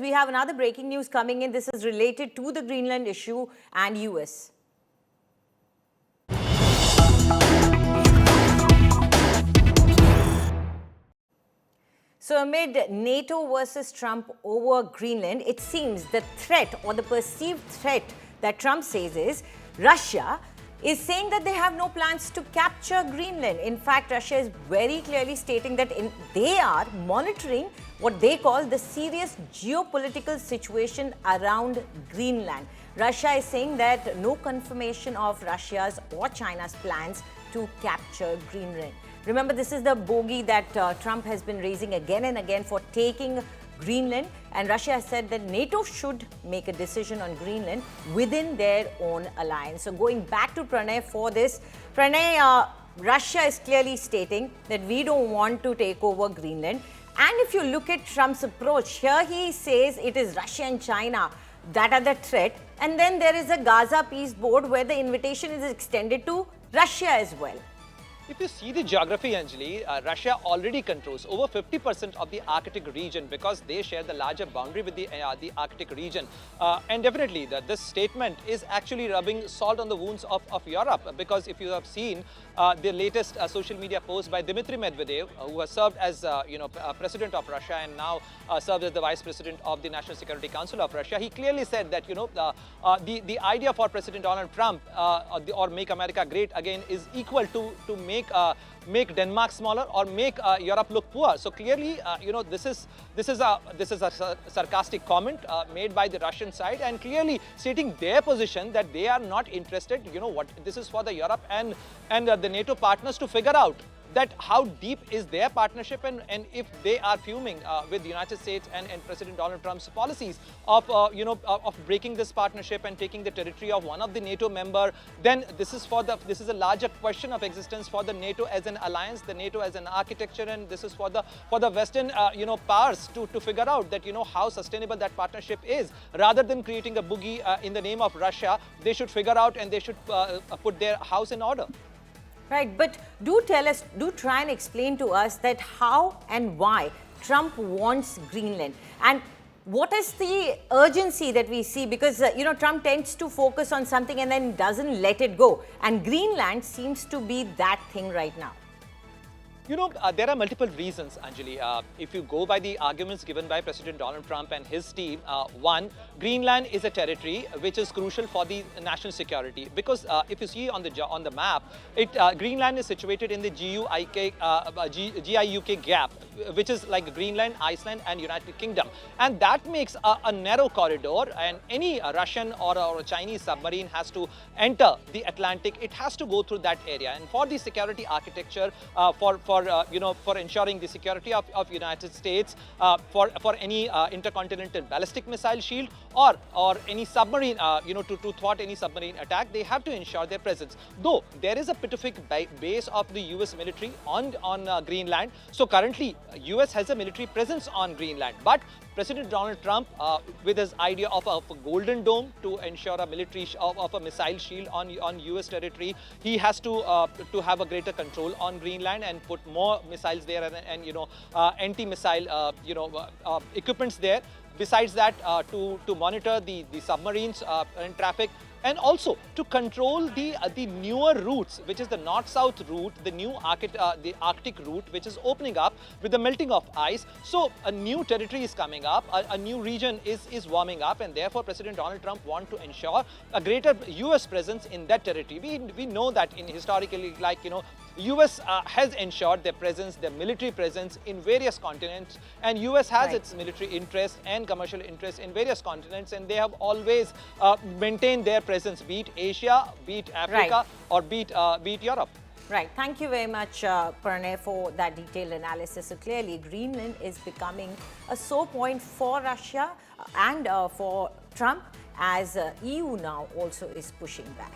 we have another breaking news coming in. This is related to the Greenland issue and US. So amid NATO versus Trump over Greenland, it seems the threat or the perceived threat that Trump says is Russia is saying that they have no plans to capture Greenland. In fact, Russia is very clearly stating that they are monitoring what they call the serious geopolitical situation around Greenland. Russia is saying that no confirmation of Russia's or China's plans to capture Greenland. Remember, this is the bogey that Trump has been raising again and again for taking Greenland, and Russia has said that NATO should make a decision on Greenland within their own alliance. So going back to Pranay for this, Pranay, Russia is clearly stating that we don't want to take over Greenland. And if you look at Trump's approach, here he says it is Russia and China that are the threat. And then there is a Gaza peace board where the invitation is extended to Russia as well. If you see the geography, Anjali, Russia already controls over 50% of the Arctic region because they share the larger boundary with the Arctic region. And definitely, this statement is actually rubbing salt on the wounds of Europe, because if you have seen the latest social media post by Dmitry Medvedev, who has served as president of Russia and now served as the vice president of the National Security Council of Russia, he clearly said that the idea for President Donald Trump or Make America Great Again is equal to make Denmark smaller or make Europe look poor. So clearly, this is a sarcastic comment made by the Russian side, and clearly stating their position that they are not interested. This is for the Europe and the NATO partners to figure out that how deep is their partnership, and if they are fuming with the United States and President Donald Trump's policies of breaking this partnership and taking the territory of one of the NATO member, then this is a larger question of existence for the NATO as an alliance, the NATO as an architecture, and this is for the Western powers to figure out that how sustainable that partnership is. Rather than creating a bogey in the name of Russia, they should figure out and they should put their house in order. Right, but do try and explain to us that how and why Trump wants Greenland, and what is the urgency that we see, because Trump tends to focus on something and then doesn't let it go, and Greenland seems to be that thing right now. There are multiple reasons, Anjali. If you go by the arguments given by President Donald Trump and his team, one, Greenland is a territory which is crucial for the national security, because if you see on the map, Greenland is situated in the GIUK gap, which is like Greenland, Iceland, and United Kingdom, and that makes a narrow corridor. And any Russian or a Chinese submarine has to enter the Atlantic, it has to go through that area. And for the security architecture, for ensuring the security of United States, for any intercontinental ballistic missile shield or any submarine, to thwart any submarine attack, they have to ensure their presence. Though there is a petrific base of the US military on Greenland, so currently US has a military presence on Greenland, but President Donald Trump, with his idea of a golden dome to ensure a military of a missile shield on US territory, he has to have a greater control on Greenland and put more missiles there and anti-missile equipments there. Besides that, to monitor the submarines and traffic, and also to control the newer routes, which is the north-south route, the new the Arctic route, which is opening up with the melting of ice. So a new territory is coming up, a new region is warming up, and therefore President Donald Trump wants to ensure a greater US presence in that territory. We know that historically, US has ensured their presence, their military presence in various continents, and US has its military interests and commercial interests in various continents, and they have always maintained their presence, be it Asia, be it Africa, or be it Europe. Right. Thank you very much, Pranay, for that detailed analysis. So clearly, Greenland is becoming a sore point for Russia and for Trump, as EU now also is pushing back.